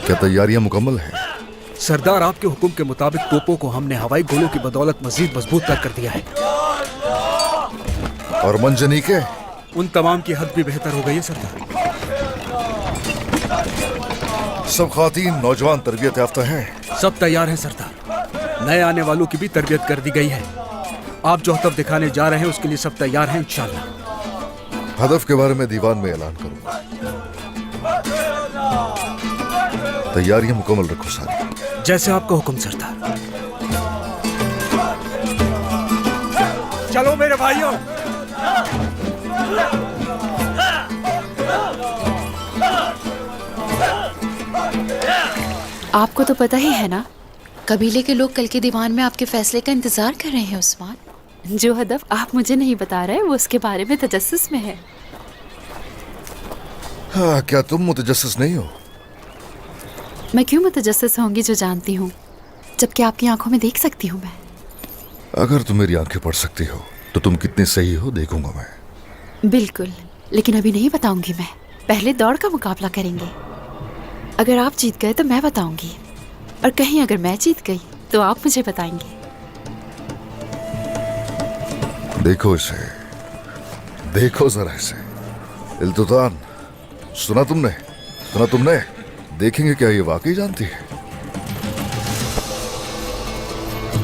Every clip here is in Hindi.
क्या तैयारियां मुकम्मल हैं? सरदार, आपके हुक्म के मुताबिक तोपों को हमने हवाई गोलों की बदौलत मजीद मजबूत कर दिया है। और मंजनी के? उन तमाम की हद भी बेहतर हो गई है सरदार। सब खातीन नौजवान तरबियत याफ्ता हैं? सब तैयार हैं सरदार। नए आने वालों की भी तरबियत कर दी गई है। आप जो हतफ दिखाने जा रहे हैं उसके लिए सब तैयार हैं इंशाल्लाह। हदफ के बारे में दीवान में ऐलान करूंगा। तैयारियां मुकम्मल रखो सारी। जैसे आपका हुक्म सरदार। चलो मेरे भाइयों। आपको तो पता ही है ना, कबीले के लोग कल के दीवान में आपके फैसले का इंतजार कर रहे हैं उस्मान। जो हदफ आप मुझे नहीं बता रहे वो उसके बारे में तजस्सुस में है। हाँ, क्या तुम मुतजस्सिस नहीं हो? मैं क्यों मुतजस्सिस होंगी जो जानती हूँ, जबकि आपकी आंखों में देख सकती हूँ मैं। अगर तुम मेरी आंखें पढ़ सकती हो तो तुम कितनी सही हो देखूंगा मैं। बिल्कुल, लेकिन अभी नहीं बताऊंगी मैं। पहले दौड़ का मुकाबला करेंगे। अगर आप जीत गए तो मैं बताऊंगी, और कहीं अगर मैं जीत गई तो आप मुझे बताएंगे। देखो इसे, देखो जरा इसे। इल्तुतान, सुना तुमने? देखेंगे क्या ये वाकई जानती है?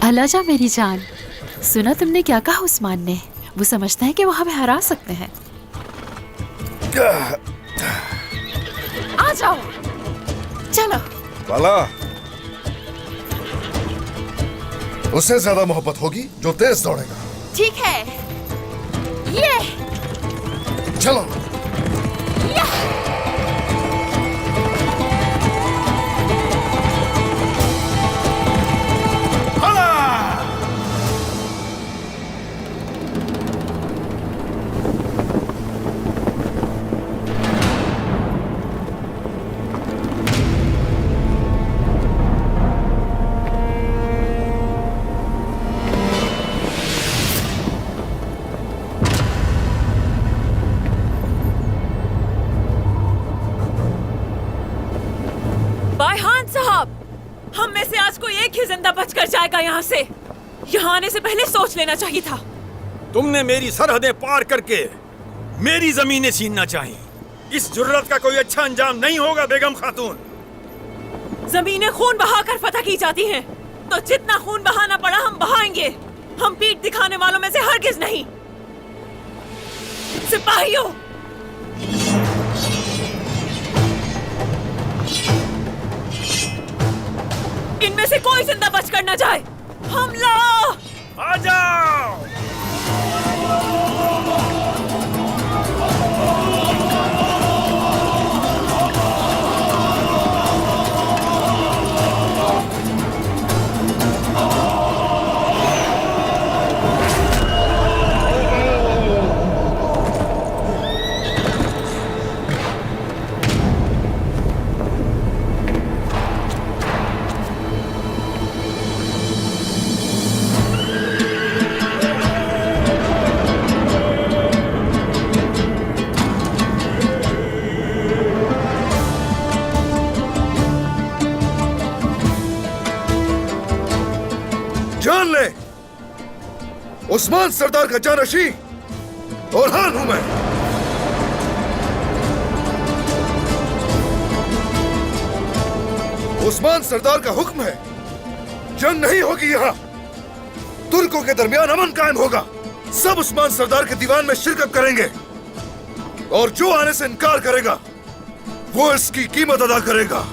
अलाजा मेरी जान, सुना तुमने क्या कहा उस्मान ने? वो समझते हैं कि वो हमें हरा सकते हैं। आ जाओ, चलो। बाला, उससे ज्यादा मोहब्बत होगी जो तेज दौड़ेगा। ठीक है, ये चलो। बायहान साहब, हम में से आज कोई एक ही जिंदा बचकर जाएगा यहाँ से। यहाँ आने से पहले सोच लेना चाहिए था। तुमने मेरी सरहदें पार करके मेरी जमीनें छीनना चाही। इस जुर्रत का कोई अच्छा अंजाम नहीं होगा बेगम खातून। जमीनें खून बहाकर फतह की जाती हैं, तो जितना खून बहाना पड़ा हम बहाएंगे। हम पीठ दिखाने वालों में से हरगिज नहीं। सिपाहियों, इनमें से कोई जिंदा बचकर न जाए। हमला! आ जाओ! जान ले, उस्मान सरदार का जानशी ओरहान हूं मैं। उस्मान सरदार का हुक्म है, जंग नहीं होगी यहाँ। तुर्कों के दरमियान अमन कायम होगा। सब उस्मान सरदार के दीवान में शिरकत करेंगे, और जो आने से इनकार करेगा वो इसकी कीमत अदा करेगा।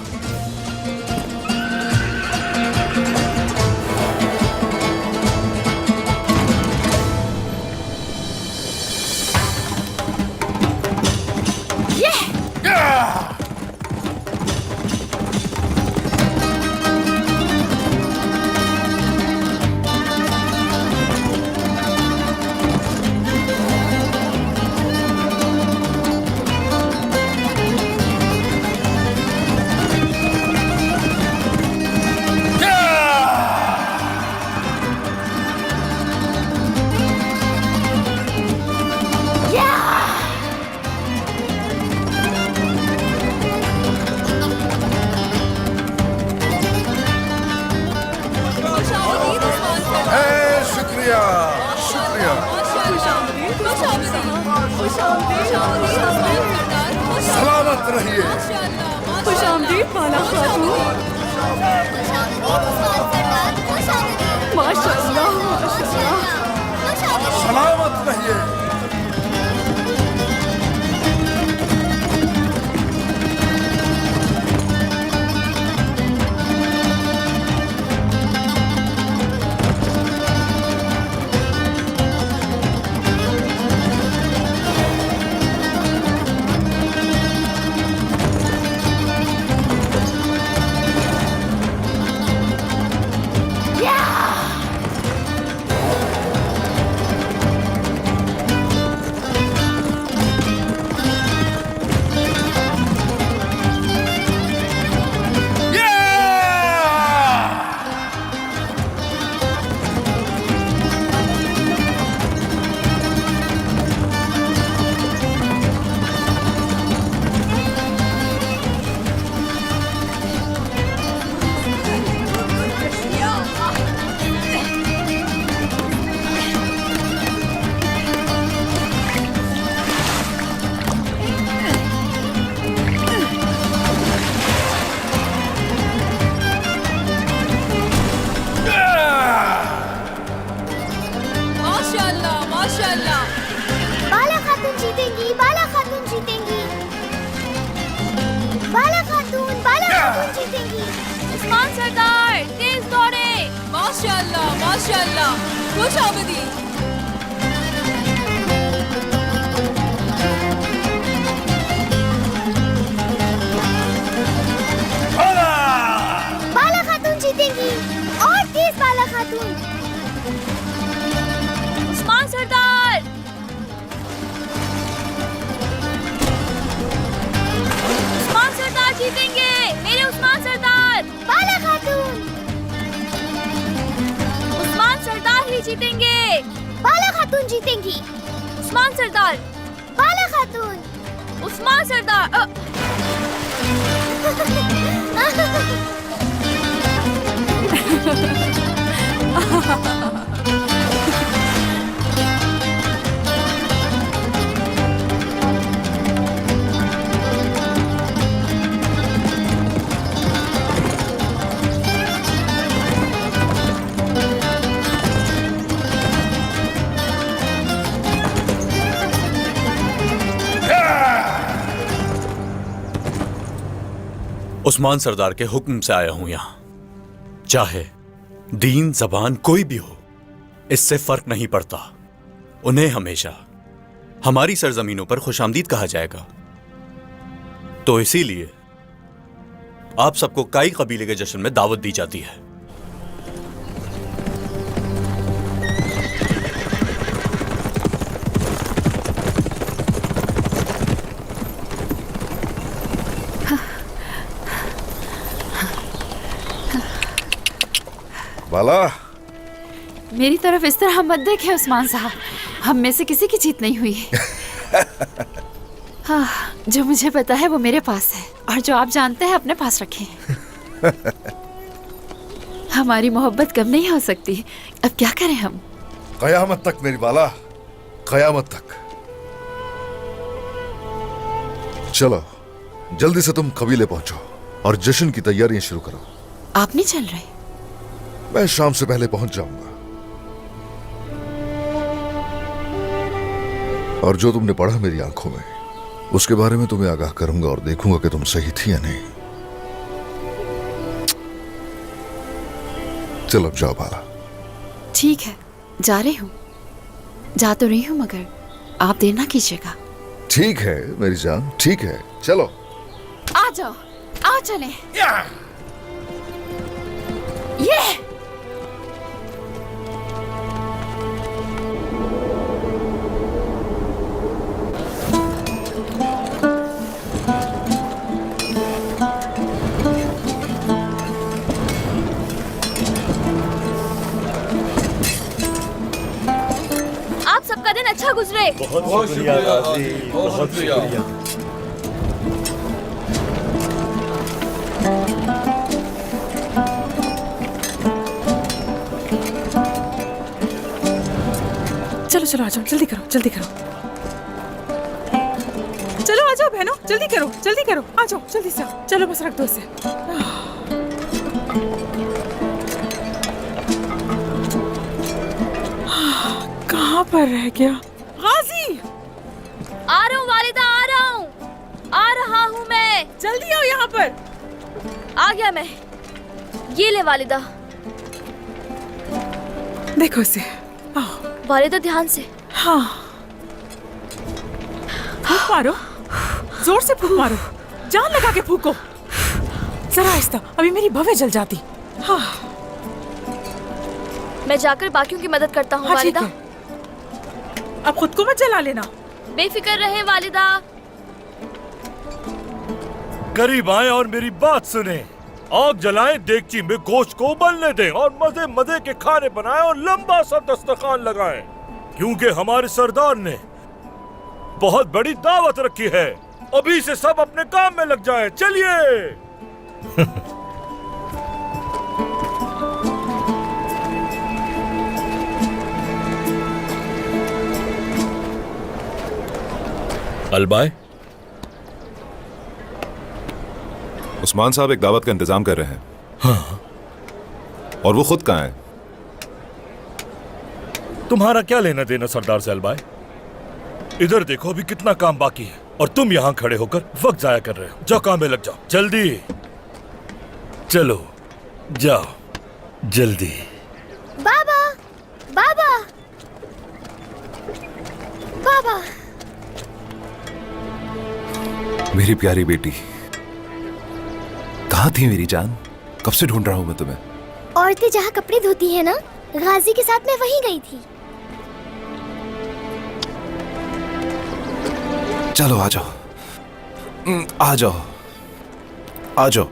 रहिए। खुश आमदीद बाला खातून। माशाअल्लाह माशाअल्लाह। सलामत रहिए। बाला खातून जीतेंगी, बाला खातून जीतेंगी, बाला खातून जीतेंगी। उस्मान सरदार तेज दौड़े। माशाअल्लाह माशाअल्लाह। खुश आमदीद। बाला खातून जीतेंगी और तेज बाला खातून। उस्मान सरदार। उस्मान सरदार जीतेंगे। मेरे उस्मान सरदार। बाला खातून, उस्मान सरदार ही जीतेंगे। बाला खातून जीतेंगी। उस्मान सरदार। बाला खातून। उस्मान सरदार। उस्मान सरदार के हुक्म से आया हूं यहां। चाहे दीन जबान कोई भी हो, इससे फर्क नहीं पड़ता। उन्हें हमेशा हमारी सरजमीनों पर खुशामदीद कहा जाएगा। तो इसीलिए आप सबको काई कबीले के जश्न में दावत दी जाती है। बाला, मेरी तरफ इस तरह मत देखें उस्मान साहब, हम में से किसी की जीत नहीं हुई। हाँ, जो मुझे पता है वो मेरे पास है और जो आप जानते हैं अपने पास रखें। हमारी मोहब्बत कम नहीं हो सकती, अब क्या करें हम? कयामत तक मेरी बाला, कयामत तक। चलो जल्दी से तुम कबीले पहुंचो और जश्न की तैयारियां शुरू करो। आप नहीं चल रहे? मैं शाम से पहले पहुंच जाऊंगा। और जो तुमने पढ़ा मेरी आंखों में, उसके बारे में तुम्हें आगाह करूंगा और देखूंगा कि तुम सही थी या नहीं। चलो अब जाओ बाला। ठीक है, जा रही हूँ। जा तो रही हूँ मगर आप देर ना कीजिएगा। ठीक है मेरी जान, ठीक है, चलो। आ जाओ, आओ चलें। ये आप सबका दिन अच्छा गुजरे। बहुत शुक्रिया गाजी, बहुत शुक्रिया। चलो चलो आ जाओ, जल्दी करो जल्दी करो। चलो आ जाओ बहनों, जल्दी करो, आ जाओ जल्दी से। चलो बस रख दो इसे। कहाँ पर रह गया गाजी? आ रहा हूँ वालिदा, आ रहा हूँ मैं। जल्दी आओ यहाँ पर। आ गया मैं। ये ले वालिदा। देखो इसे। आओ वालिदा ध्यान से। हाँ, फूंक मारो, जोर से फूंक मारो, जान लगा के फूंको। जरा आहिस्ता, अभी मेरी भवें जल जाती। हाँ मैं जाकर बाकियों की मदद करता हूँ हाँ ठीक वालिदा। है। अब खुद को मत जला लेना। बेफिक्र रहे वालिदा। करीब आए और मेरी बात सुने। आग जलाएं, देगची में गोश्त को उबलने दें और मजे मजे के खाने बनाएं और लंबा सा दस्तरखान लगाएं, क्योंकि हमारे सरदार ने बहुत बड़ी दावत रखी है। अभी से सब अपने काम में लग जाएं। चलिए। अलबाय, उस्मान साहब एक दावत का इंतजाम कर रहे हैं। हाँ। और वो खुद कहाँ है? तुम्हारा क्या लेना देना सरदार से अलबाय? इधर देखो, अभी कितना काम बाकी है और तुम यहाँ खड़े होकर वक्त जाया कर रहे हो। जाओ काम में लग जाओ, जल्दी। चलो जाओ जल्दी। बाबा, बाबा, बाबा। मेरी प्यारी बेटी, कहाँ थी मेरी जान? कब से ढूंढ रहा हूँ मैं तुम्हें। औरतें जहाँ कपड़े धोती है ना, गाजी के साथ मैं वहीं गई थी। चलो आ जाओ, आ जाओ, आ जाओ।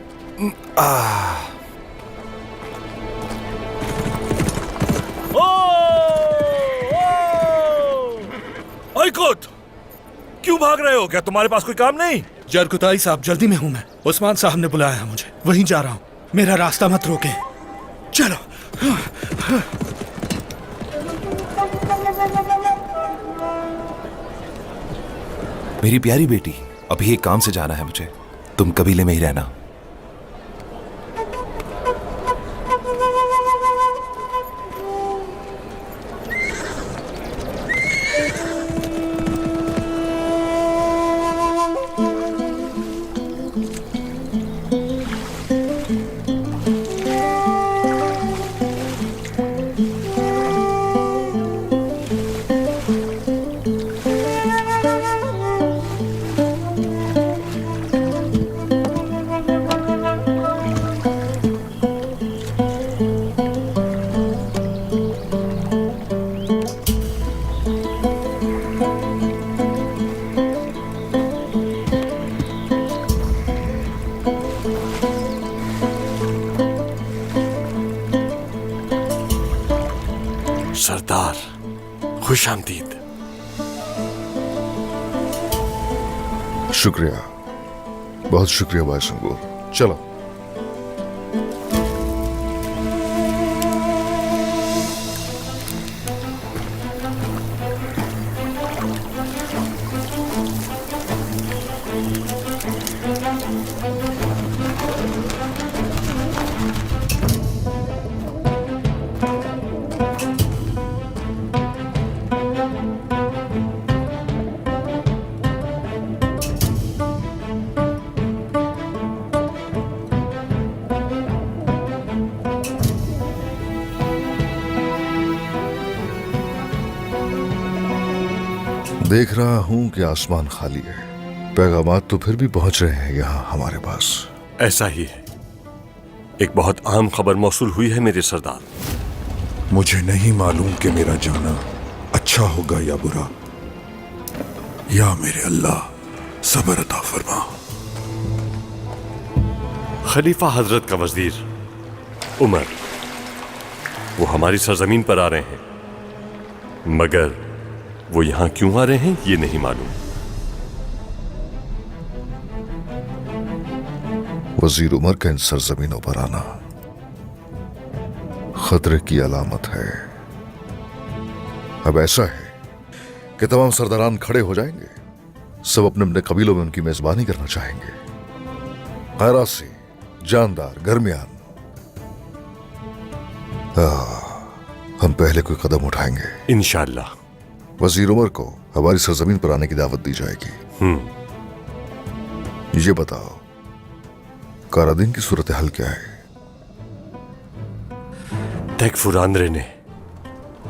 आइकोट, क्यों भाग रहे हो? क्या तुम्हारे पास कोई काम नहीं? जरकुताई साहब, जल्दी में हूं मैं। उस्मान साहब ने बुलाया है मुझे, वहीं जा रहा हूं। मेरा रास्ता मत रोके। चलो। मेरी प्यारी बेटी, अभी एक काम से जाना है मुझे। तुम कबीले में ही रहना। सरदार, खुश आमदीद। शुक्रिया, बहुत शुक्रिया भाई संगूर। चलो। देख रहा हूं कि आसमान खाली है। पैगामात तो फिर भी पहुंच रहे हैं यहाँ हमारे पास। ऐसा ही है। एक बहुत अहम खबर मौसूल हुई है मेरे सरदार। मुझे नहीं मालूम कि मेरा जाना अच्छा होगा या बुरा। या मेरे अल्लाह सब्र अता फरमा। खलीफा हजरत का वजीर उमर, वो हमारी सरजमीन पर आ रहे हैं, मगर वो यहां क्यों आ रहे हैं ये नहीं मालूम। वजीर उमर का इन सरजमीनों पर आना खतरे की अलामत है। अब ऐसा है कि तमाम सरदारान खड़े हो जाएंगे, सब अपने अपने कबीलों में उनकी मेजबानी करना चाहेंगे। कैरासी, जानदार, गर्मियान। हम पहले कोई कदम उठाएंगे। इंशाल्लाह। वजीर उमर को हमारी सरजमीन पर आने की दावत दी जाएगी। ये बताओ, कारादीन की सूरत हाल क्या है? टेकफुरांद्रे ने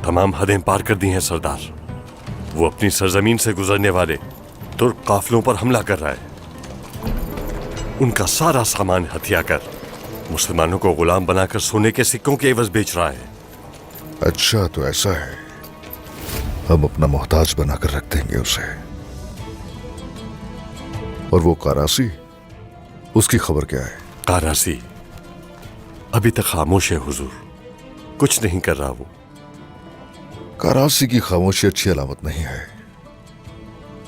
तमाम हदें पार कर दी हैं सरदार। वो अपनी सरजमीन से गुजरने वाले तुर्क काफिलों पर हमला कर रहा है। उनका सारा सामान हथिया कर मुसलमानों को गुलाम बनाकर सोने के सिक्कों के एवज बेच रहा है। अच्छा, तो ऐसा है। हम अपना मोहताज बनाकर रख देंगे उसे। और वो कारासी, उसकी खबर क्या है? कारासी अभी तक खामोश है हुजूर, कुछ नहीं कर रहा वो। कारासी की खामोशी अच्छी अलामत नहीं है।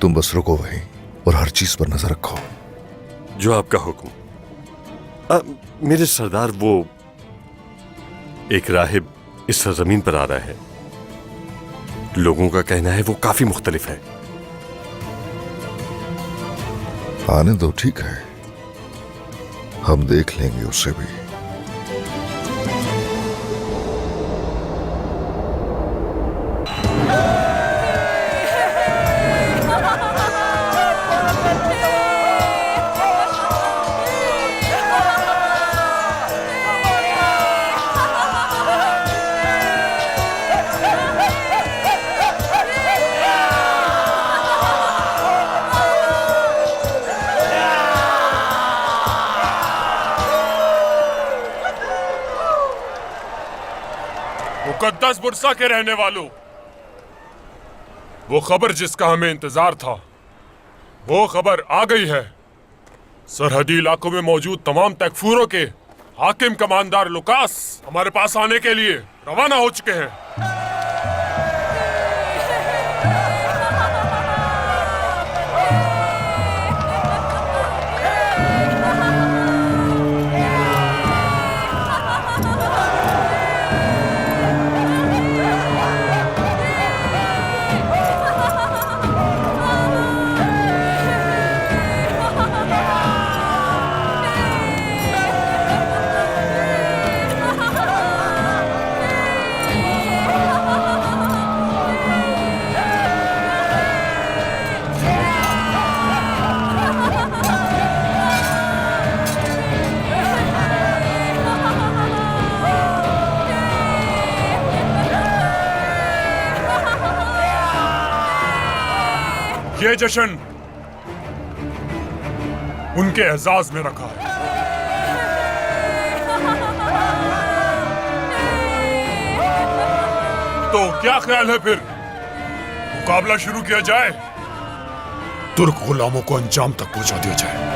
तुम बस रुको वहीं और हर चीज पर नजर रखो। जो आपका हुक्म। मेरे सरदार, वो एक राहिब इस सरजमीन पर आ रहा है। लोगों का कहना है वो काफी मुख्तलिफ है। आने दो, ठीक है, हम देख लेंगे उसे भी। मुकद्दस बुरसा के रहने वालों, वो खबर जिसका हमें इंतजार था, वो खबर आ गई है। सरहदी इलाकों में मौजूद तमाम तकफूरों के हाकिम कमांडर लुकास हमारे पास आने के लिए रवाना हो चुके हैं। ये जश्न उनके एजाज में रखा है। तो क्या ख्याल है, फिर मुकाबला शुरू किया जाए? तुर्क गुलामों को अंजाम तक पहुंचा दिया जाए।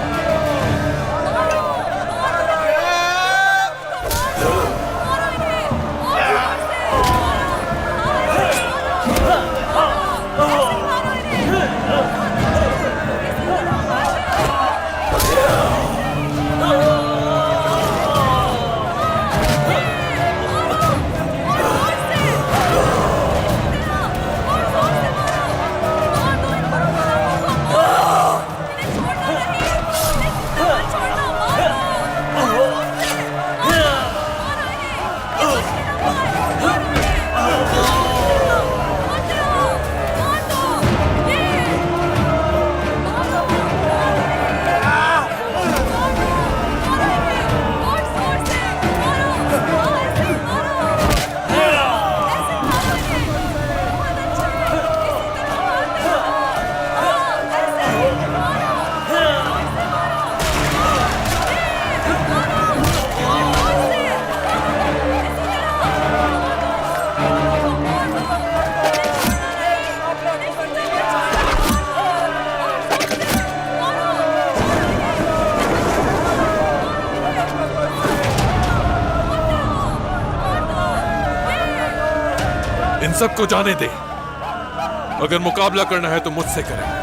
इन सबको जाने दे। अगर मुकाबला करना है तो मुझसे करें।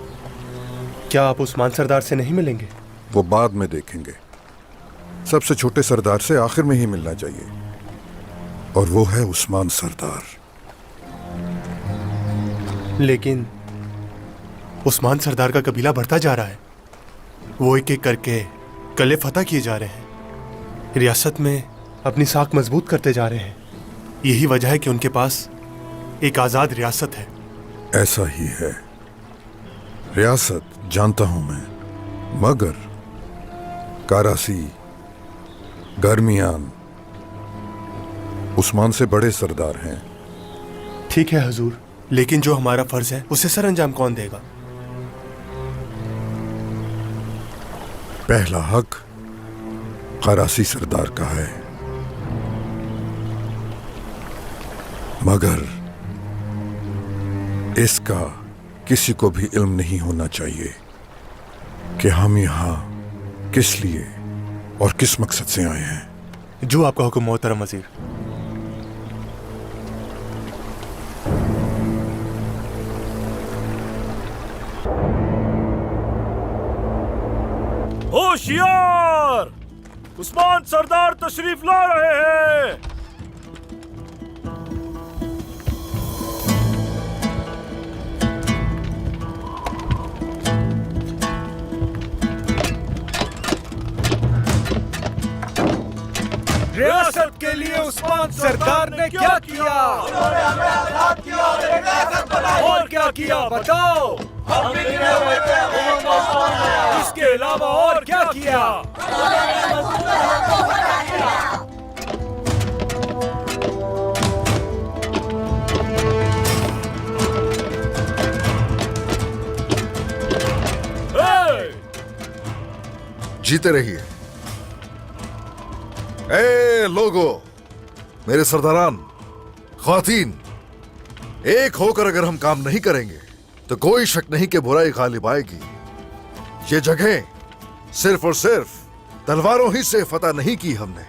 क्या आप उस्मान सरदार से नहीं मिलेंगे? वो बाद में देखेंगे। सबसे छोटे सरदार से आखिर में ही मिलना चाहिए, और वो है उस्मान सरदार। लेकिन उस्मान सरदार का कबीला बढ़ता जा रहा है। वो एक एक करके कले फतह किए जा रहे हैं, रियासत में अपनी साख मजबूत करते जा रहे हैं। यही वजह है कि उनके पास एक आज़ाद रियासत है। ऐसा ही है, रियासत जानता हूं मैं, मगर कारासी, गर्मियान उस्मान से बड़े सरदार हैं। ठीक है हुजूर, लेकिन जो हमारा फर्ज है उसे सर अंजाम कौन देगा? पहला हक कारासी सरदार का है, मगर इसका किसी को भी इल्म नहीं होना चाहिए कि हम यहां किस लिए और किस मकसद से आए हैं। जो आपका हुक्म मोहतरम वजीर। होशियार! उस्मान सरदार तशरीफ ला रहे हैं। रियासत के लिए उस्मान सरदार ने क्या किया? उन्होंने हमें आजाद किया और एक रियासत बनाई। और क्या किया बताओ? हम बिखरे हुए थे, उनको उस्मान बनाया। इसके अलावा और क्या किया? जीते रहिए। ए लोगो, मेरे सरदारान, ख्वातीन, एक होकर अगर हम काम नहीं करेंगे तो कोई शक नहीं कि बुराई गालिब आएगी। ये जगह सिर्फ और सिर्फ तलवारों ही से फतह नहीं की हमने।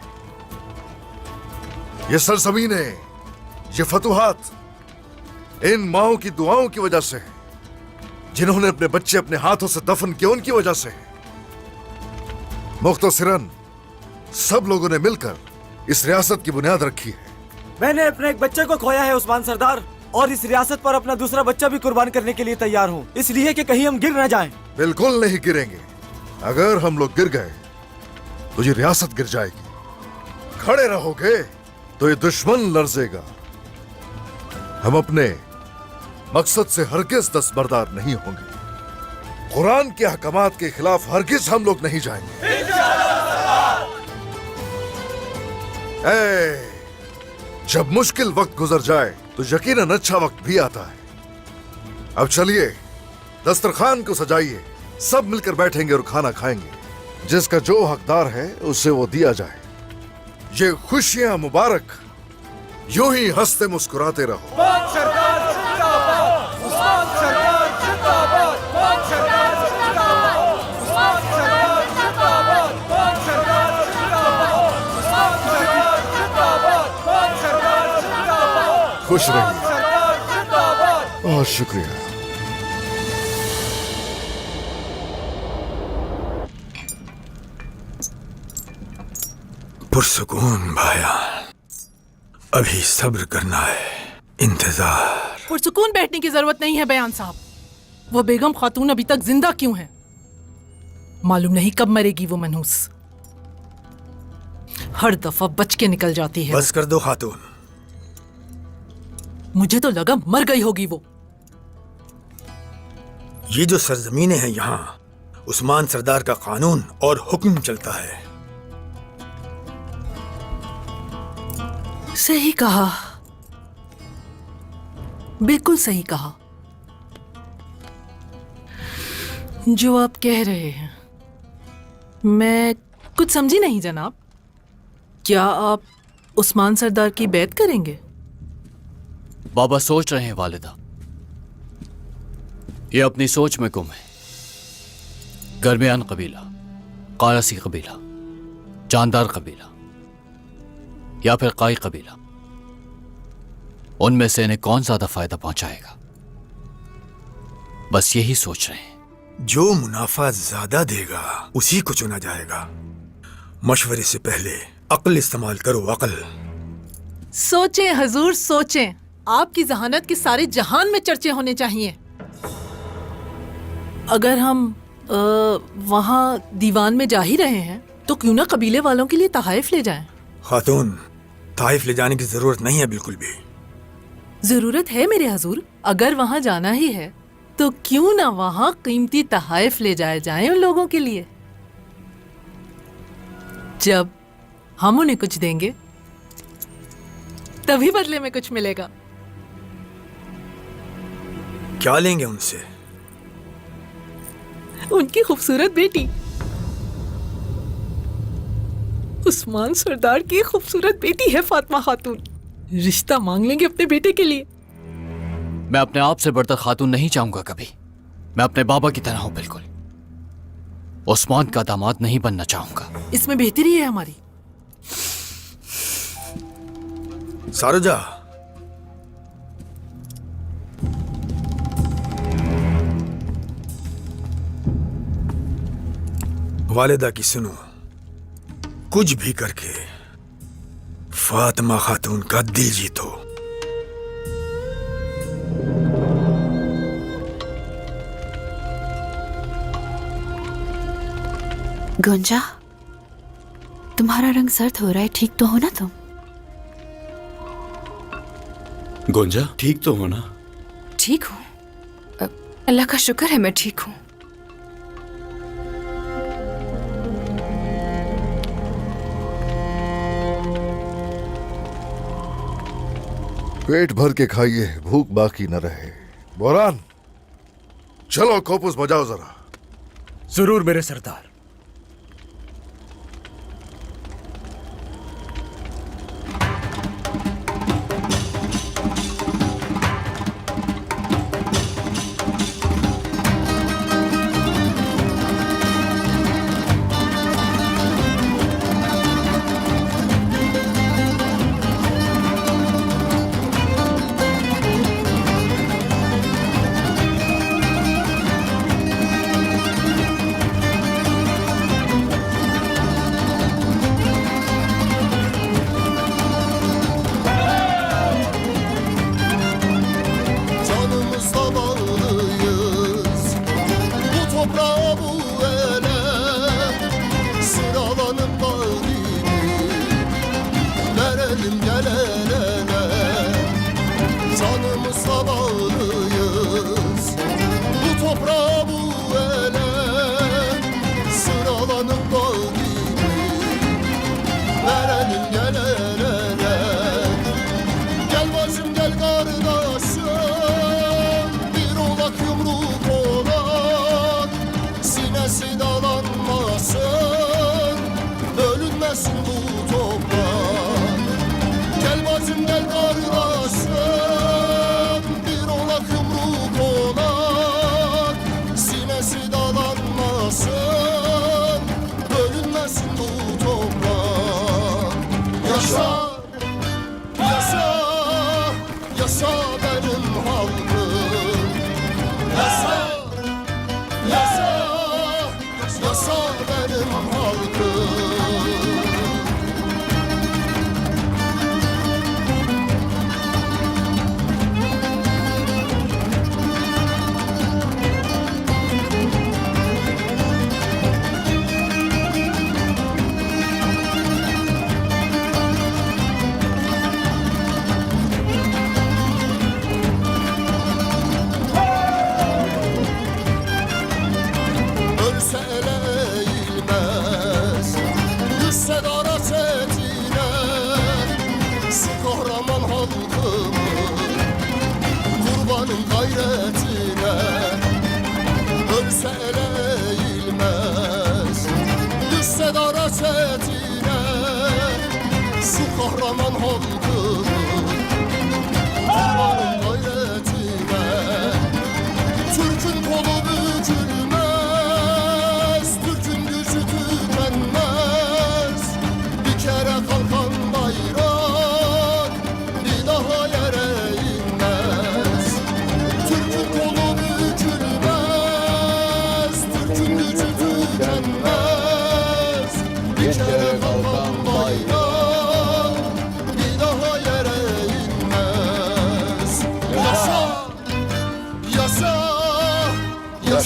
ये सरजमीनें, ये फतुहात इन माओं की दुआओं की वजह से है, जिन्होंने अपने बच्चे अपने हाथों से दफन किए उनकी वजह से है। मुख्तसरन सब लोगों ने मिलकर इस रियासत की बुनियाद रखी है। मैंने अपने एक बच्चे को खोया है उस्मान सरदार, और इस रियासत पर अपना दूसरा बच्चा भी कुर्बान करने के लिए तैयार हूँ, इसलिए कि कहीं हम गिर न जाएं। बिल्कुल नहीं गिरेंगे। अगर हम लोग गिर गए तो ये रियासत गिर जाएगी। खड़े रहोगे तो ये दुश्मन लर्जेगा। हम अपने मकसद से हरगिज दस्तबरदार नहीं होंगे। कुरान के अहकामात के खिलाफ हरगिज हम लोग नहीं जाएंगे। जब मुश्किल वक्त गुजर जाए तो यकीनन अच्छा वक्त भी आता है। अब चलिए दस्तरखान को सजाइए, सब मिलकर बैठेंगे और खाना खाएंगे। जिसका जो हकदार है उसे वो दिया जाए। ये खुशियां मुबारक यूं ही हंसते मुस्कुराते रहो। खुश रहिए। बहुत शुक्रिया। पुरसुकून भाया, अभी सब्र करना है, इंतजार। पुरसुकून बैठने की जरूरत नहीं है बयान साहब। वो बेगम खातून अभी तक जिंदा क्यों है? मालूम नहीं कब मरेगी वो मनहूस। हर दफा बच के निकल जाती है। बस कर दो खातून। मुझे तो लगा मर गई होगी वो। ये जो सरजमीनें हैं यहाँ उस्मान सरदार का कानून और हुक्म चलता है। सही कहा, बिल्कुल सही कहा। जो आप कह रहे हैं मैं कुछ समझी नहीं जनाब। क्या आप उस्मान सरदार की बैत करेंगे? बाबा सोच रहे हैं वालिदा। ये अपनी सोच में गुम है। गर्मियान कबीला, कारासी कबीला, जानदार कबीला या फिर काई कबीला, उनमें से इन्हें कौन ज्यादा फायदा पहुंचाएगा, बस यही सोच रहे हैं। जो मुनाफा ज्यादा देगा उसी को चुना जाएगा। मशवरे से पहले अक्ल इस्तेमाल करो, अक्ल। सोचें हजूर, सोचें। आपकी जहानत के सारे जहान में चर्चे होने चाहिए। अगर हम वहाँ दीवान में जा ही रहे हैं तो क्यों ना कबीले वालों के लिए तहाइफ ले जाएं। खातून, तहाइफ ले जाने की जरूरत नहीं है बिल्कुल भी। जरूरत है मेरे हजूर। अगर वहाँ जाना ही है तो क्यों ना वहाँ कीमती तहाइफ ले जाए जाएं उन लोगों के लिए। जब हम उन्हें कुछ देंगे तभी बदले में कुछ मिलेगा। क्या लेंगे उनसे? उनकी खूबसूरत बेटी, उस्मान सरदार की खूबसूरत बेटी है फातिमा खातून। रिश्ता मांग लेंगे अपने बेटे के लिए। मैं अपने आप से बढ़कर खातून नहीं चाहूंगा कभी। मैं अपने बाबा की तरह हूं बिल्कुल। उस्मान का दामाद नहीं बनना चाहूंगा। इसमें बेहतरी है हमारी। सारोजा, वालिदा की सुनो। कुछ भी करके फातिमा खातून का दिल जीतो। गुंजा, तुम्हारा रंग सर्द हो रहा है, ठीक तो हो ना तुम? गुंजा, ठीक तो हो ना? ठीक हूँ, अल्लाह का शुक्र है मैं ठीक हूँ। पेट भर के खाइए, भूख बाकी न रहे। बोरान, चलो कोपुस बजाओ जरा। जरूर मेरे सरदार।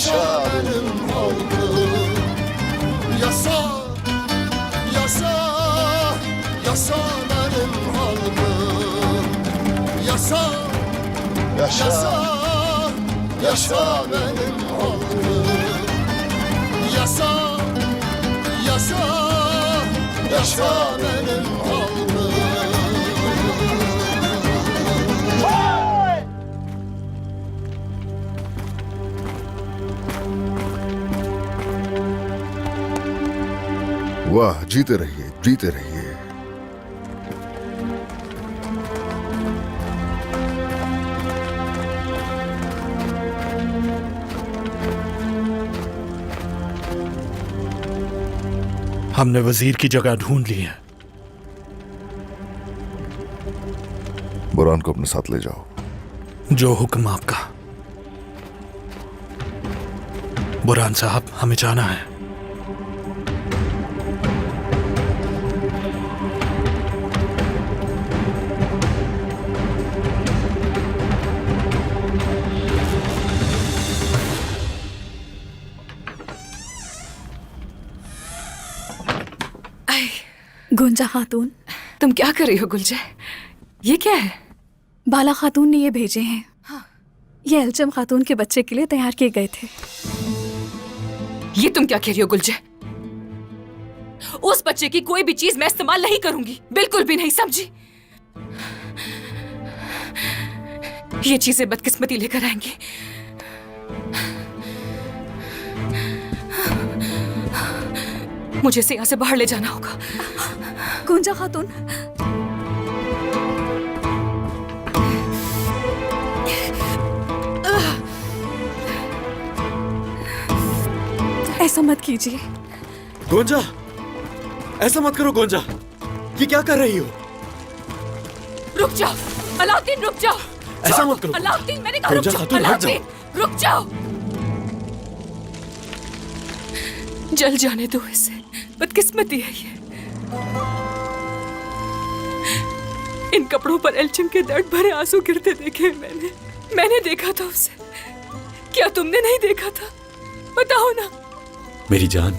Yaşa benim halkım. Yasa, yasa, yasa benim halkım. Yasa, yasa, yasa benim halkım. Yasa, yasa, yasa benim halkım. वाह, जीते रहिए, जीते रहिए। हमने वजीर की जगह ढूंढ ली है। बुरहान को अपने साथ ले जाओ। जो हुक्म आपका। बुरहान साहब, हमें जाना है। गुंजा खातून, तुम क्या कर रही हो गुलजा? ये क्या है? बाला खातून ने ये भेजे हैं। ये एल्चम खातून के बच्चे के लिए तैयार किए गए थे। ये तुम क्या कह रही हो गुलजा? उस बच्चे की कोई भी चीज मैं इस्तेमाल नहीं करूंगी, बिल्कुल भी नहीं, समझी? ये चीजें बदकिस्मती लेकर आएंगी। मुझे इसे यहाँ से बाहर ले जाना होगा। गुंजा खातून, ऐसा मत कीजिए। गोंजा, ऐसा मत करो गोंजा। ये क्या कर रही हो? रुक जाओ अलाउद्दीन, रुक जाओ। ऐसा मत करो अलाउद्दीन, मैंने कहा रुक गोंजा जाओ। खातून, हट जाओ। अलाउद्दीन, रुक जाओ। जल जाने दो इसे, बदकिस्मती है ये। इन कपड़ों पर एल्चम के दर्द भरे आंसू गिरते देखे मैंने देखा था उसे। क्या तुमने नहीं देखा था? बताओ ना। मेरी जान,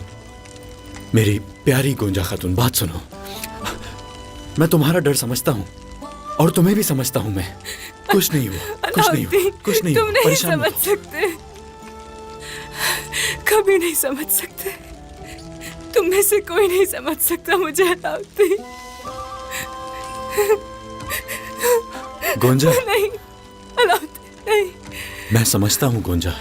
मेरी प्यारी गोंजा खातून, बात सुनो। मैं तुम्हारा डर समझता हूँ और तुम्हें भी समझता हूँ मैं। कुछ नहीं हुआ, कुछ नहीं हुआ, कुछ नहीं हुआ। तुम नहीं परेशान समझ सकते, कभी नहीं समझ सकते। तुम में से कोई नहीं समझ सकता मुझे अलाउद्दीन। गोंजा, नहीं अलाउद्दीन, नहीं। मैं समझता हूँ गोंजा।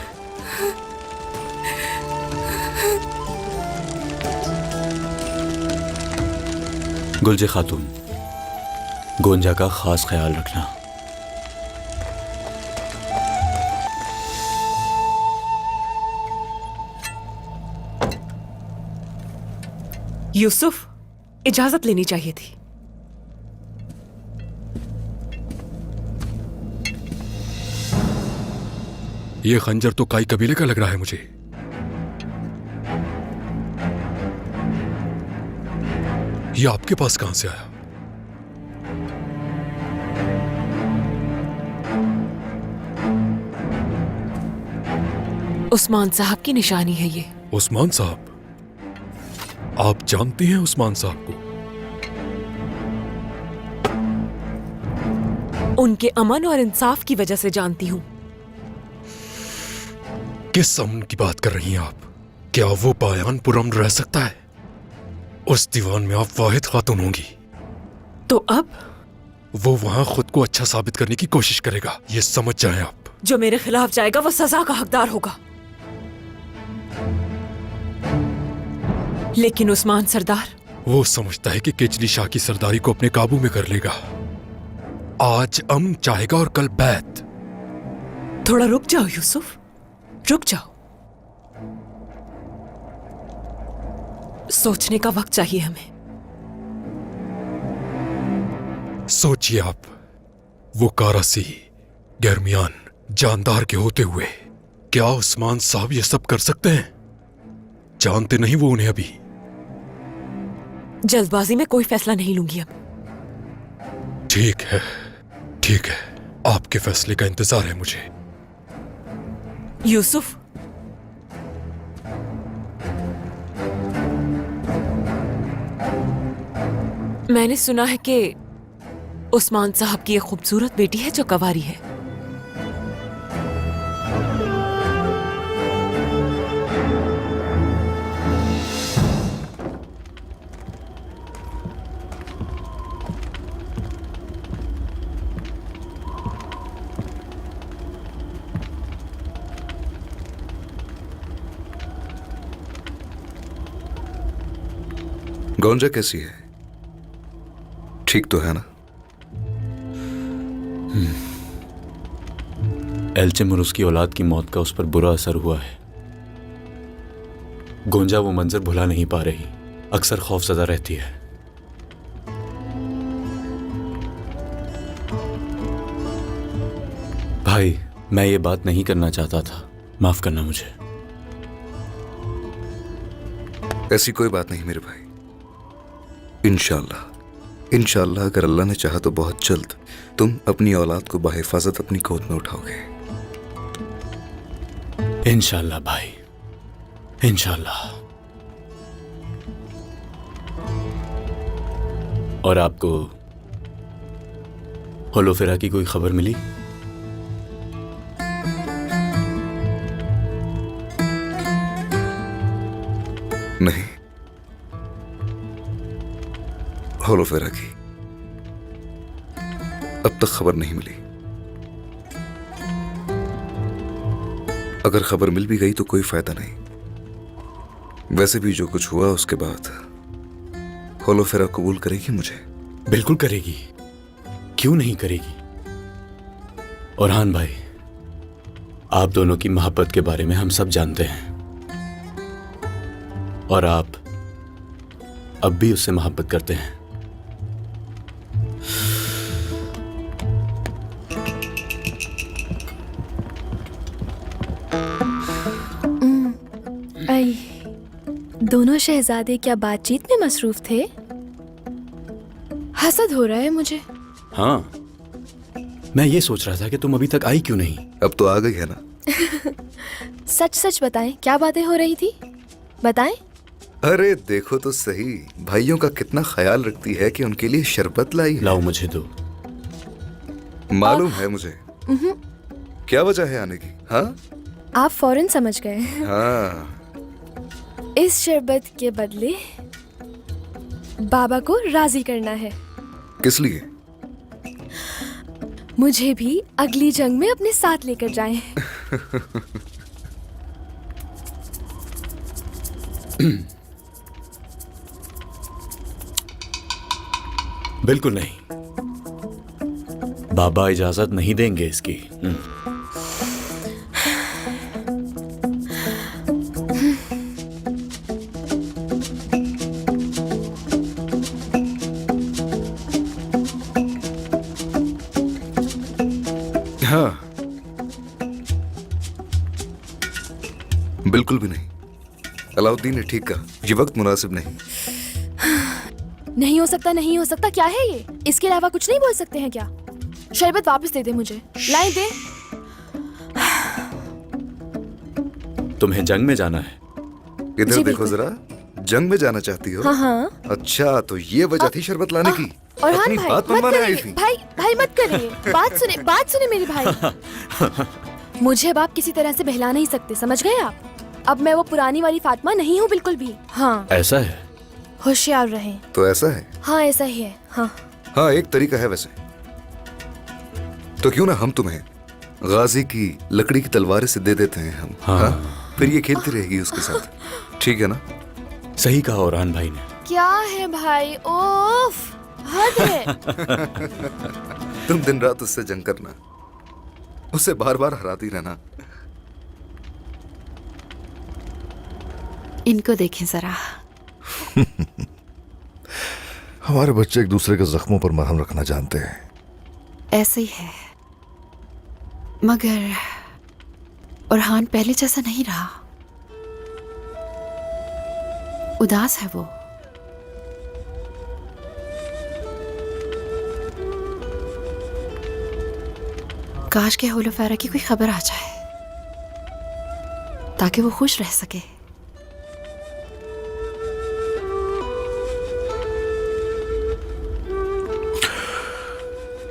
गुलजे खातून, गोंजा का खास ख्याल रखना। यूसुफ, इजाजत लेनी चाहिए थी। ये खंजर तो काई कबीले का लग रहा है मुझे। ये आपके पास कहां से आया? उस्मान साहब की निशानी है ये। उस्मान साहब? आप जानती हैं उस्मान साहब को? उनके अमन और इंसाफ की वजह से जानती हूँ। किस अमन की बात कर रही हैं आप? क्या वो बायान पुरअमन रह सकता है? उस दीवान में आप वाहिद खातून होंगी। तो अब वो वहां खुद को अच्छा साबित करने की कोशिश करेगा, ये समझ जाएं आप। जो मेरे खिलाफ जाएगा वो सजा का हकदार होगा। लेकिन उस्मान सरदार, वो समझता है कि केचली शाह की सरदारी को अपने काबू में कर लेगा। आज अमन चाहेगा और कल बैत। थोड़ा रुक जाओ यूसुफ, रुक जाओ। सोचने का वक्त चाहिए हमें। सोचिए आप, वो कारासी, गरमियान, जानदार के होते हुए क्या उस्मान साहब ये सब कर सकते हैं? जानते नहीं वो उन्हें अभी। जल्दबाजी में कोई फैसला नहीं लूंगी अब। ठीक है, ठीक है, आपके फैसले का इंतजार है मुझे। यूसुफ, मैंने सुना है कि उस्मान साहब की एक खूबसूरत बेटी है जो कवारी है। गोंजा कैसी है? ठीक तो है ना? एल्चिम और उसकी औलाद की मौत का उस पर बुरा असर हुआ है। गोंजा वो मंजर भुला नहीं पा रही, अक्सर खौफजदा रहती है। भाई, मैं ये बात नहीं करना चाहता था, माफ करना मुझे। ऐसी कोई बात नहीं मेरे भाई। इंशाअल्लाह अगर अल्लाह ने चाहा तो बहुत जल्द तुम अपनी औलाद को बाहिफाजत अपनी गोद में उठाओगे। इंशाअल्लाह भाई, इंशाअल्लाह। और आपको होलोफेरा की कोई खबर मिली? नहीं, होलोफेरा की अब तक खबर नहीं मिली। अगर खबर मिल भी गई तो कोई फायदा नहीं। वैसे भी जो कुछ हुआ उसके बाद होलोफेरा कबूल करेगी मुझे? बिल्कुल करेगी, क्यों नहीं करेगी। और हान भाई, आप दोनों की मोहब्बत के बारे में हम सब जानते हैं, और आप अब भी उससे मोहब्बत करते हैं। दोनों शहजादे क्या बातचीत में मसरूफ थे? हसद हो रहा है मुझे। हाँ, मैं ये सोच रहा था कि तुम अभी तक आई क्यों नहीं। अब तो आ गई है ना। सच सच बताएं, क्या बातें हो रही थी? बताएं। अरे देखो तो सही, भाइयों का कितना ख्याल रखती है कि उनके लिए शरबत लाई है। लाओ मुझे दो। मालूम है मुझे। क्या वजह है आने की? हाँ, आप फौरन समझ गए। हाँ, इस शरबत के बदले बाबा को राजी करना है। किस लिए? मुझे भी अगली जंग में अपने साथ लेकर जाएं। बिल्कुल नहीं, बाबा इजाजत नहीं देंगे इसकी। हाँ, बिल्कुल भी नहीं। अलाउद्दीन ने ठीक कहा, ये वक्त मुनासिब नहीं। नहीं हो सकता, नहीं हो सकता, क्या है ये? इसके अलावा कुछ नहीं बोल सकते हैं क्या? शरबत वापस दे दे मुझे, लाएं दे। तुम्हें जंग में जाना है? इधर देखो जरा, जंग में जाना चाहती हो? हाँ हाँ। अच्छा, तो ये वजह थी शरबत लाने की? और अपनी भाई, बात मत मनवाने आई करिए, थी? भाई मत करिए। बात सुने मेरे भाई। मुझे अब आप किसी तरह से बहला नहीं सकते, समझ गए आप? अब मैं वो पुरानी वाली फातिमा नहीं हूँ बिल्कुल भी। हाँ, ऐसा है? होशियार रहें। तो ऐसा है? हाँ, ऐसा ही है। हाँ हाँ, एक तरीका है वैसे। तो क्यों ना हम तुम्हें गाजी की लकड़ी की तलवार से दे देते हैं हम। हाँ? फिर ये खेलती रहेगी उसके साथ, ठीक है ना? सही कहा औरहान भाई ने। क्या है भाई, ओफ, हद है। तुम दिन रात उससे जंग करना, उसे बार बार हराती रहना। इनको देखें जरा। हमारे बच्चे एक दूसरे के जख्मों पर मरहम रखना जानते हैं। ऐसे ही है, मगर औरहान पहले जैसा नहीं रहा। उदास है वो। काश के होलोफेरा की कोई खबर आ जाए ताकि वो खुश रह सके।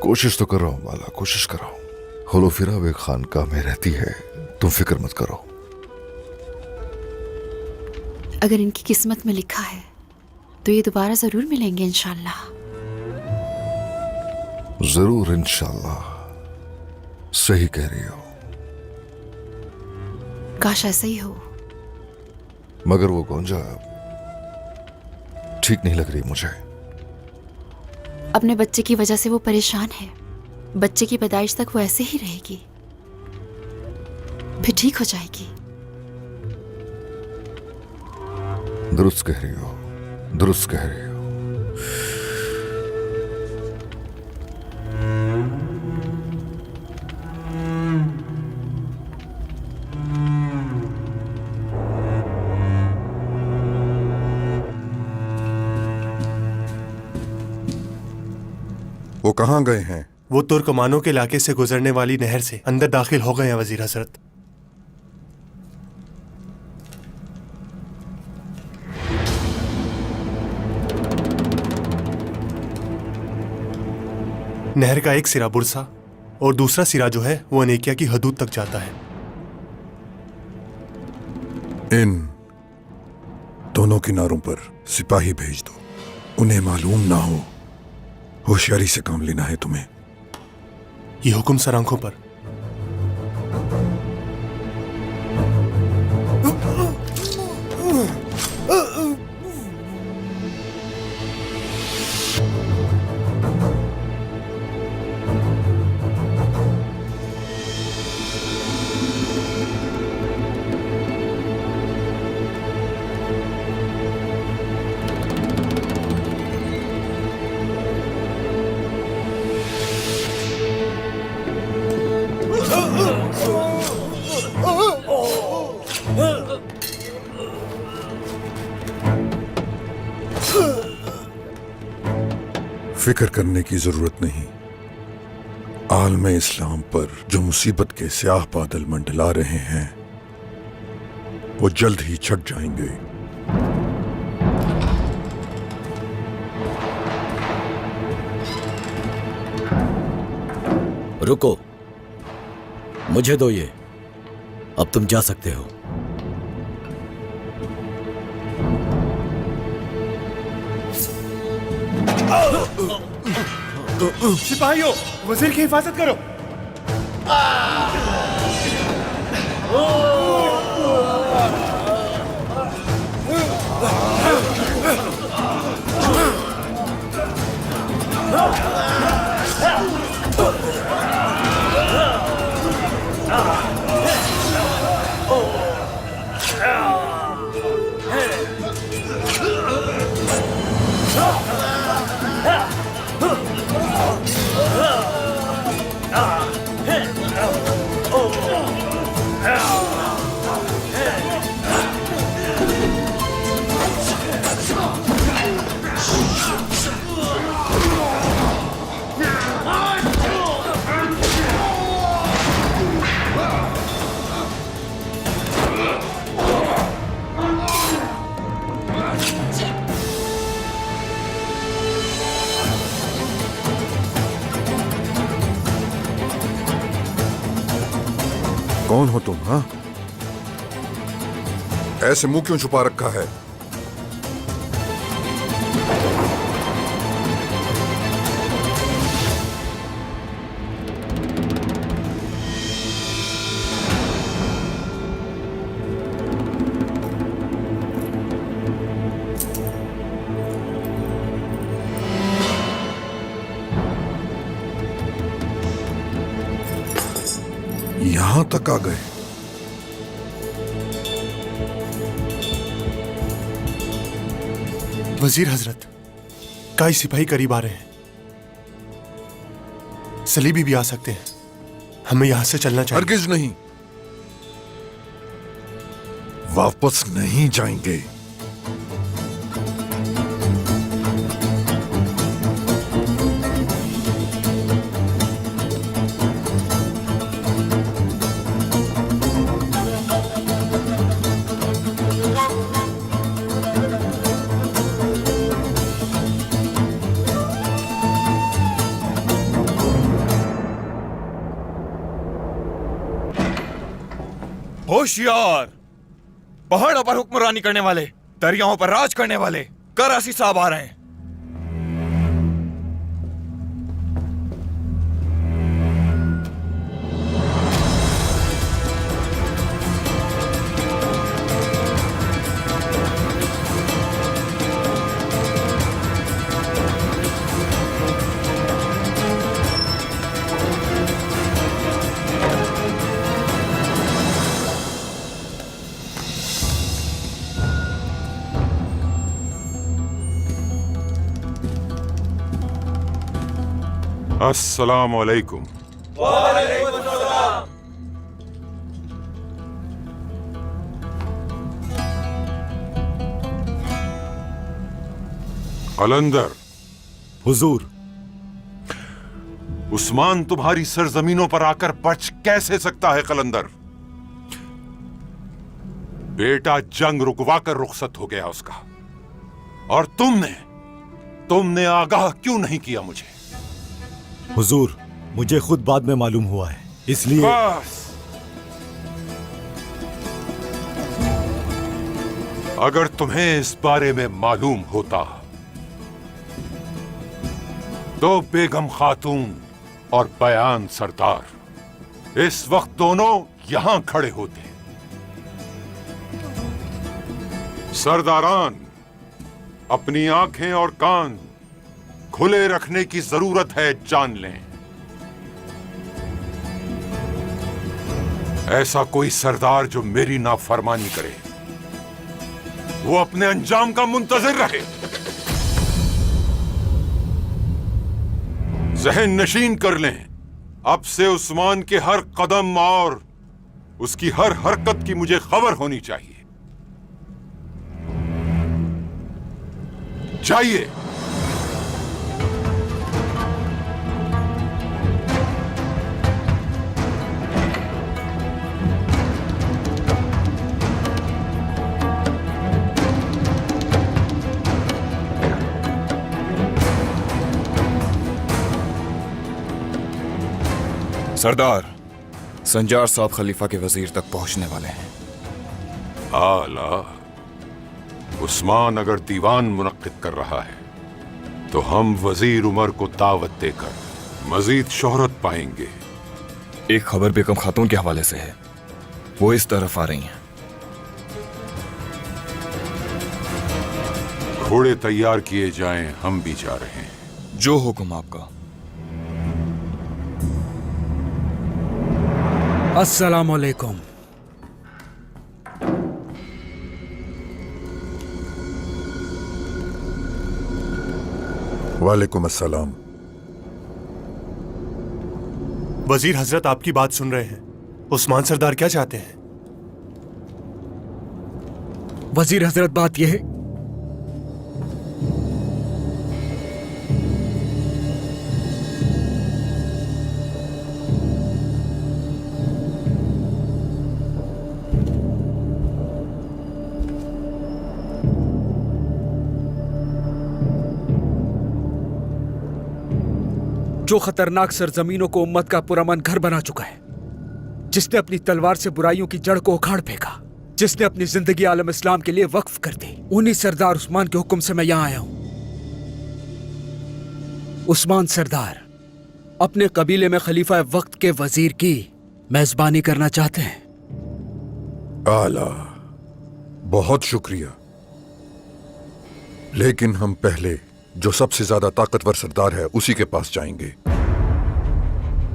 कोशिश तो कर रहा हूं माला, कोशिश कर रहा हूं। होलोफिरा वे खानकाह में रहती है, तुम फिक्र मत करो। अगर इनकी किस्मत में लिखा है तो ये दोबारा जरूर मिलेंगे इंशाल्लाह। जरूर इंशाल्लाह, सही कह रही हो। काश ऐसा ही हो। मगर वो गोंजा ठीक नहीं लग रही मुझे। अपने बच्चे की वजह से वो परेशान है। बच्चे की पैदाइश तक वो ऐसे ही रहेगी, फिर ठीक हो जाएगी। दुरुस्त कह रही हो, दुरुस्त कह रही हो। वो कहाँ गए हैं? वो तुर्कमानों के इलाके से गुजरने वाली नहर से अंदर दाखिल हो गए हैं वजीर हजरत। नहर का एक सिरा बुरसा और दूसरा सिरा जो है वो अनेकिया की हदूद तक जाता है। इन दोनों किनारों पर सिपाही भेज दो, उन्हें मालूम ना हो। होशियारी से काम लेना है तुम्हें। ये हुक्म सर आंखों पर। फिक्र करने की जरूरत नहीं। आलम इस्लाम पर जो मुसीबत के स्याह बादल मंडला रहे हैं वो जल्द ही छट जाएंगे। रुको, मुझे दो ये। अब तुम जा सकते हो। सिपाहियों, वजीर की हिफाजत करो। कौन हो तुम? हाँ, ऐसे मुंह क्यों छुपा रखा है? यहां तक आ गए। वजीर हजरत, कई सिपाही करीब आ रहे हैं। सलीबी भी आ सकते हैं। हमें यहां से चलना चाहिए। हरगिज नहीं, वापस नहीं जाएंगे। होशियार, पहाड़ों पर हुक्मरानी करने वाले, दरियाओं पर राज करने वाले करासी साहब आ रहे हैं। अस्सलाम वालेकुम। कलंदर। हुजूर। उस्मान तुम्हारी सरजमीनों पर आकर बच कैसे सकता है कलंदर? बेटा जंग रुकवाकर रुखसत हो गया उसका, और तुमने आगाह क्यों नहीं किया मुझे? हुजूर, मुझे खुद बाद में मालूम हुआ है, इसलिए। बस, अगर तुम्हें इस बारे में मालूम होता तो बेगम खातून और बयान सरदार इस वक्त दोनों यहां खड़े होते। सरदारान, अपनी आंखें और कान खुले रखने की जरूरत है, जान लें। ऐसा कोई सरदार जो मेरी नाफरमानी करे, वो अपने अंजाम का मुंतजिर रहे। जहन नशीन कर लें, अब से उस्मान के हर कदम और उसकी हर हरकत की मुझे खबर होनी चाहिए। जाइए। सरदार, संजार साहब खलीफा के वजीर तक पहुंचने वाले हैं। आला, उस्मान अगर दीवान मुनक्किद कर रहा है तो हम वजीर उमर को दावत देकर मजीद शोहरत पाएंगे। एक खबर बेगम खातून के हवाले से है, वो इस तरफ आ रही हैं। घोड़े तैयार किए जाएं, हम भी जा रहे हैं। जो हुक्म आपका। अस्सलाम वालेकुम। वालेकुम अस्सलाम। वजीर हजरत आपकी बात सुन रहे हैं। उस्मान सरदार क्या चाहते हैं? वजीर हजरत, बात यह है, जो खतरनाक सरजमीनों को उम्मत का पुरअमन घर बना चुका है, जिसने अपनी तलवार से बुराइयों की जड़ को उखाड़ फेंका, जिसने अपनी जिंदगी आलम इस्लाम के लिए वक्फ कर दी, उन्हीं सरदार उस्मान के हुक्म से मैं यहां आया हूं। उस्मान सरदार अपने कबीले में खलीफा वक्त के वजीर की मेजबानी करना चाहते हैं। आला, बहुत शुक्रिया, लेकिन हम पहले जो सबसे ज्यादा ताकतवर सरदार है उसी के पास जाएंगे।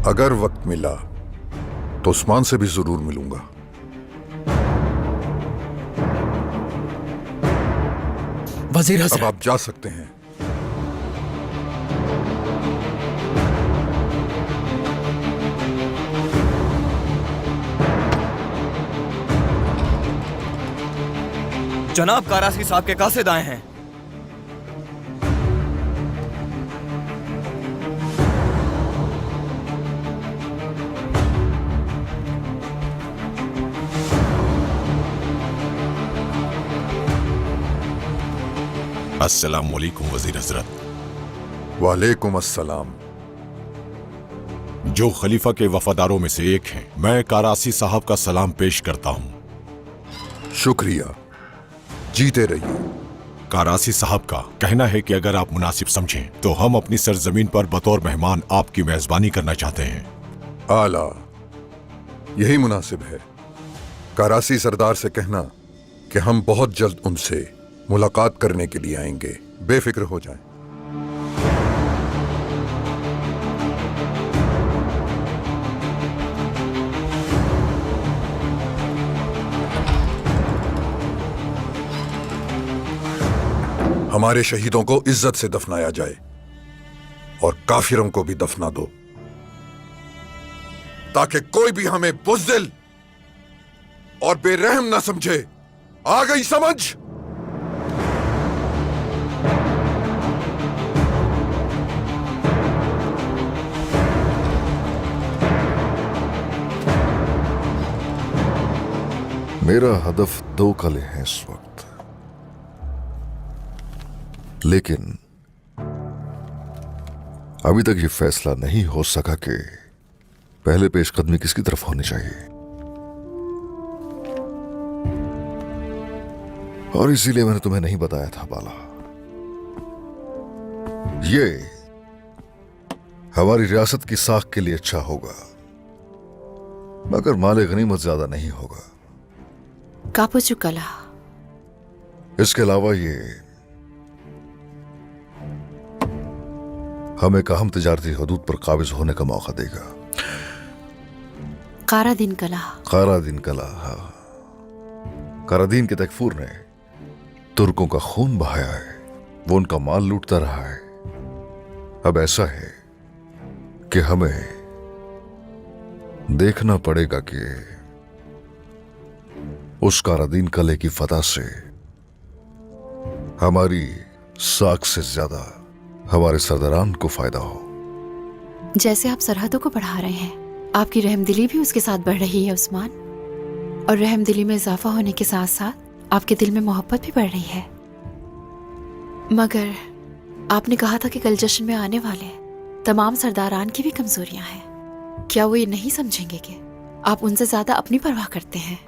अगर वक्त मिला तो उस्मान से भी जरूर मिलूंगा। वजीर हजरत, अब आप जा सकते हैं। जनाब कारासी साहब के कासिद आए हैं। अस्सलाम वालेकुम वजीर हजरत। वालेकुम अस्सलाम। जो खलीफा के वफादारों में से एक हैं, मैं कारासी साहब का सलाम पेश करता हूं। शुक्रिया, जीते रहिए। कारासी साहब का कहना है कि अगर आप मुनासिब समझें तो हम अपनी सरजमीन पर बतौर मेहमान आपकी मेजबानी करना चाहते हैं। आला, यही मुनासिब है। कारासी सरदार से कहना कि हम बहुत जल्द उनसे मुलाकात करने के लिए आएंगे, बेफिक्र हो जाएं। हमारे शहीदों को इज्जत से दफनाया जाए और काफिरों को भी दफना दो, ताकि कोई भी हमें बुज़दिल और बेरहम न समझे। आ गई समझ? मेरा हदफ 2 कले हैं इस वक्त, लेकिन अभी तक ये फैसला नहीं हो सका कि पहले पेशकदमी किसकी तरफ होनी चाहिए, और इसीलिए मैंने तुम्हें नहीं बताया था बाला। ये हमारी रियासत की साख के लिए अच्छा होगा, मगर माले गनीमत ज्यादा नहीं होगा। कापुचु कला। इसके अलावा ये हमें एक अहम तिजारती हदूद पर काबिज होने का मौका देगा। कारादीन कला। कारादीन कला, हाँ। कारादीन के तकफूर ने तुर्कों का खून बहाया है, वो उनका माल लूटता रहा है। अब ऐसा है कि हमें देखना पड़ेगा कि उस कारादीन कले की फतह से हमारी साख से ज्यादा हमारे सरदारान को फायदा हो। जैसे आप सरहदों को बढ़ा रहे हैं, आपकी रहमदिली भी उसके साथ बढ़ रही है उस्मान, और रहमदिली में इजाफा होने के साथ साथ आपके दिल में मोहब्बत भी बढ़ रही है। मगर आपने कहा था कि कल जश्न में आने वाले तमाम सरदारान की भी कमजोरियां हैं। क्या वो ये नहीं समझेंगे कि आप उनसे ज्यादा अपनी परवाह करते हैं?